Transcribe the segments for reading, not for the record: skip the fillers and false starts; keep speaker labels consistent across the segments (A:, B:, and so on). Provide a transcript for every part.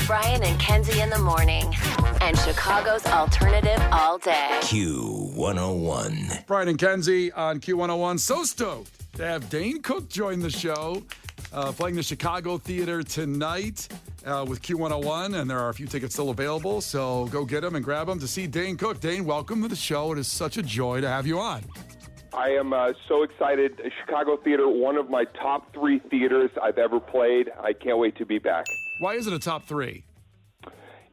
A: Brian and Kenzie in the morning. And Chicago's alternative all day.
B: Q101.
C: Brian and Kenzie on Q101. So stoked to have Dane Cook join the show, playing the Chicago Theater tonight with Q101. And there are a few tickets still available, so go get them and grab them to see Dane Cook. Dane, welcome to the show. It is such a joy to have you on.
D: I am so excited. Chicago Theater, one of my top 3 theaters I've ever played. I can't wait to be back.
C: Why is it a top 3?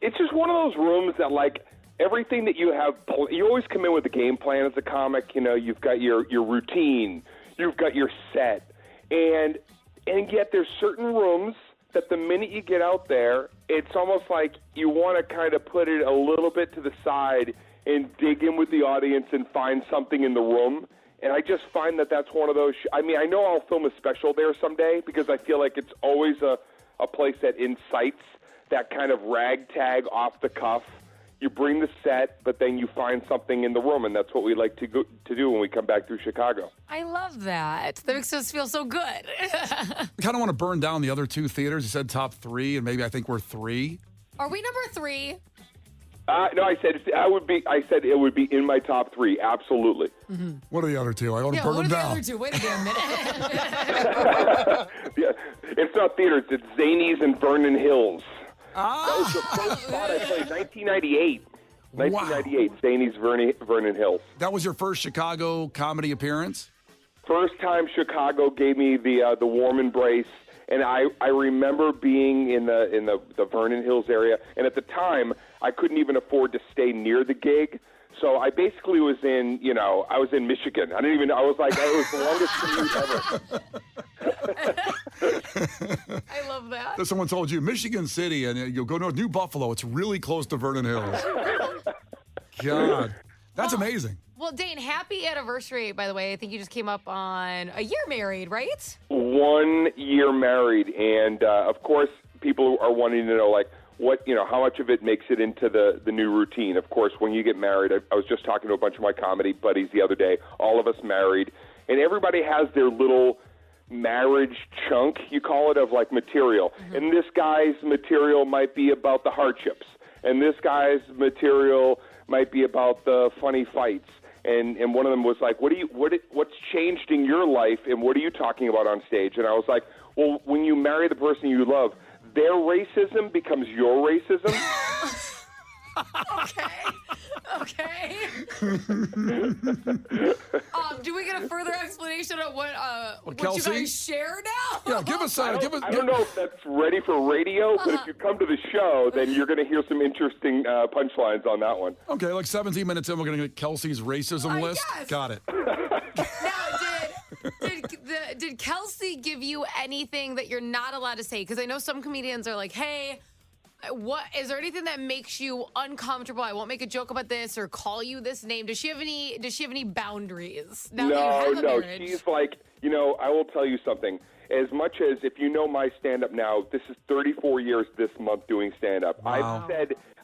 D: It's just one of those rooms that, like, everything that you have, you always come in with a game plan as a comic. You know, you've got your routine, you've got your set, and yet there's certain rooms that the minute you get out there, it's almost like you want to kind of put it a little bit to the side and dig in with the audience and find something in the room. And I just find that that's one of those. I mean, I know I'll film a special there someday because I feel like it's always a place that incites that kind of ragtag off the cuff. You bring the set, but then you find something in the room, and that's what we like to do when we come back through Chicago.
E: I love that. That makes us feel so good.
C: We kind of want to burn down the other 2 theaters. You said top 3, and maybe I think we're 3.
E: Are we number 3?
D: No, I said it would be in my top 3. Absolutely.
E: Mm-hmm.
C: What are the other 2? I want to burn them down.
E: What are the other 2? Wait a damn minute.
D: Yeah, it's not theaters. It's Zanies and Vernon Hills.
C: Ah.
D: That was the first spot I played, 1998.
C: Wow.
D: 1998, Zanies, Vernon Hills.
C: That was your first Chicago comedy appearance?
D: First time Chicago gave me the warm embrace. And I remember being in the Vernon Hills area, and at the time I couldn't even afford to stay near the gig, so I basically was in Michigan. I was like, it was the longest commute ever.
E: I love that.
C: If someone told you Michigan City and you'll go north, New Buffalo, it's really close to Vernon Hills. God, that's amazing.
E: Well, Dane, happy anniversary, by the way. I think you just came up on a year married, right?
D: 1 year married, and of course, people are wanting to know, like, how much of it makes it into the new routine. Of course, when you get married, I was just talking to a bunch of my comedy buddies the other day, all of us married, and everybody has their little marriage chunk, you call it, of like material. Mm-hmm. And this guy's material might be about the hardships, and this guy's material might be about the funny fights. And one of them was like, what's changed in your life, and what are you talking about on stage? And I was like, well, when you marry the person you love, their racism becomes your racism.
E: Okay. Do we get a further explanation of what you guys share now?
C: Yeah, give us.
D: I don't know if that's ready for radio, but if you come to the show, then you're going to hear some interesting punchlines on that one.
C: Okay, like 17 minutes in, we're going to get Kelsey's racism list.
E: Yes.
C: Got it.
E: Now, did Kelsey give you anything that you're not allowed to say? Because I know some comedians are like, hey, what is there anything that makes you uncomfortable? I won't make a joke about this or call you this name. Does she have any boundaries? Now that you have a marriage?
D: She's like, I will tell you something. As much as if you know my stand-up now, this is 34 years this month doing stand-up.
C: Wow.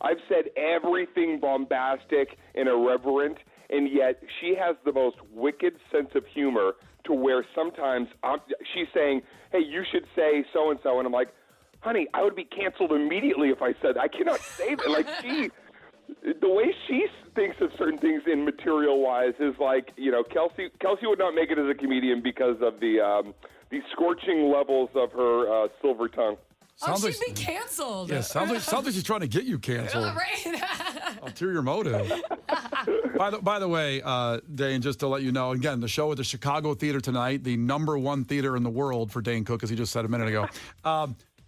D: I've said everything bombastic and irreverent, and yet she has the most wicked sense of humor to where sometimes she's saying, hey, you should say so-and-so, and I'm like, honey, I would be canceled immediately if I said I cannot say that. Like, the way she thinks of certain things in material-wise is like, Kelsey would not make it as a comedian because of the scorching levels of her silver tongue.
E: She'd be canceled.
C: Yeah, sounds like she's trying to get you canceled.
E: Right.
C: Ulterior motive. By the way, Dane, just to let you know, again, the show at the Chicago Theater tonight, the #1 theater in the world for Dane Cook, as he just said a minute ago.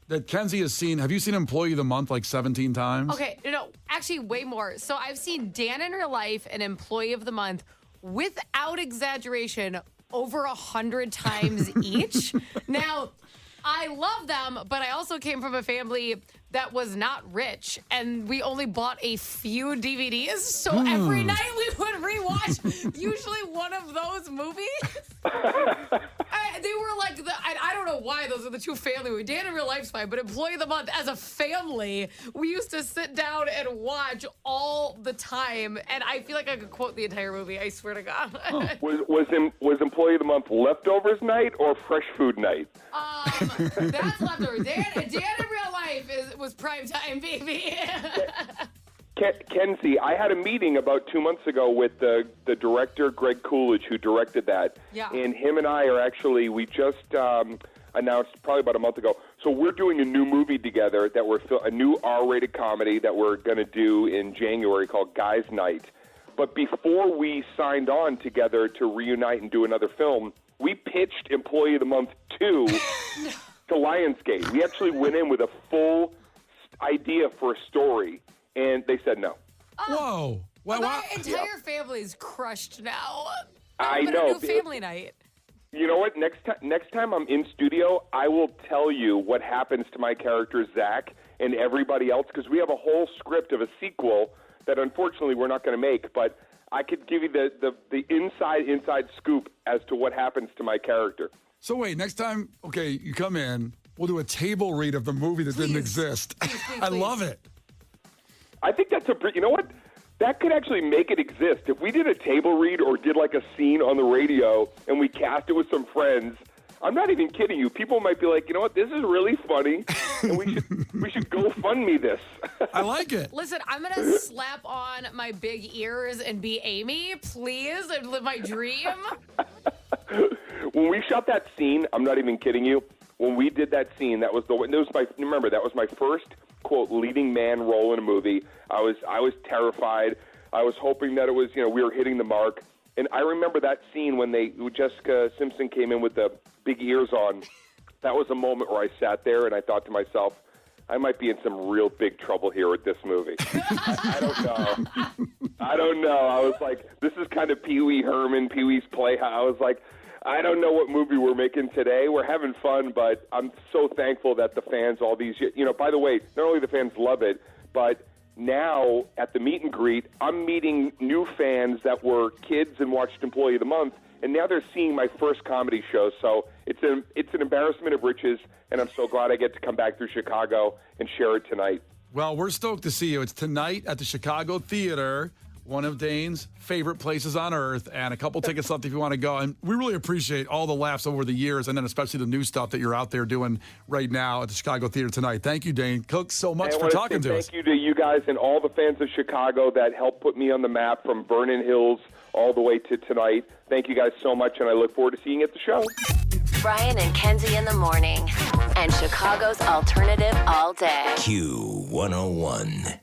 C: That Kenzie has seen. Have you seen Employee of the Month like 17 times?
E: Okay, no, actually way more. So I've seen Dan in Real Life and Employee of the Month, without exaggeration, over 100 times each. Now, I love them, but I also came from a family that was not rich, and we only bought a few DVDs. So every night we would rewatch usually one of those movies. They were like, I don't know why those are the two family movies. Dan in Real Life's fine, but Employee of the Month, as a family, we used to sit down and watch all the time. And I feel like I could quote the entire movie, I swear to God.
D: Was Employee of the Month leftovers night or fresh food night?
E: That's leftover. Dan in real life was primetime, baby.
D: Kenzie, I had a meeting about 2 months ago with the director, Greg Coolidge, who directed that.
E: Yeah.
D: And him and I are actually, we just announced probably about a month ago. So we're doing a new movie together a new R-rated comedy that we're going to do in January called Guys Night. But before we signed on together to reunite and do another film, we pitched Employee of the Month 2 to Lionsgate. We actually went in with a full idea for a story, and they said no.
C: Whoa.
E: Well, my entire family's crushed now.
D: I
E: But
D: know.
E: a new family night.
D: You know what? Next time I'm in studio, I will tell you what happens to my character, Zach, and everybody else, because we have a whole script of a sequel that unfortunately we're not going to make, but I could give you the inside scoop as to what happens to my character.
C: So wait, next time, okay, you come in, we'll do a table read of the movie that didn't exist. I love it.
D: I think you know what? That could actually make it exist. If we did a table read or did like a scene on the radio and we cast it with some friends, I'm not even kidding you. People might be like, you know what? This is really funny, and we should GoFundMe this.
C: I like it.
E: Listen, I'm going to slap on my big ears and be Amy, please, and live my dream.
D: When we shot that scene, I'm not even kidding you. When we did that scene, that was my first quote leading man role in a movie. I was terrified. I was hoping that it was, we were hitting the mark. And I remember that scene when Jessica Simpson came in with the big ears on. That was a moment where I sat there and I thought to myself, I might be in some real big trouble here with this movie. I don't know. I was like, this is kind of Pee-wee Herman, Pee-wee's Playhouse. I was like, I don't know what movie we're making today. We're having fun, but I'm so thankful that the fans all these years, by the way, not only the fans love it, but now at the meet and greet, I'm meeting new fans that were kids and watched Employee of the Month, and now they're seeing my first comedy show. So it's an embarrassment of riches, and I'm so glad I get to come back through Chicago and share it tonight.
C: Well, we're stoked to see you. It's tonight at the Chicago Theater, one of Dane's favorite places on earth, and a couple tickets left if you want to go. And we really appreciate all the laughs over the years, and then especially the new stuff that you're out there doing right now at the Chicago Theater tonight. Thank you, Dane Cook, so much for talking to us.
D: Thank you to you guys and all the fans of Chicago that helped put me on the map from Vernon Hills all the way to tonight. Thank you guys so much, and I look forward to seeing you at the show.
A: Brian and Kenzie in the morning. And Chicago's alternative all day.
B: Q101.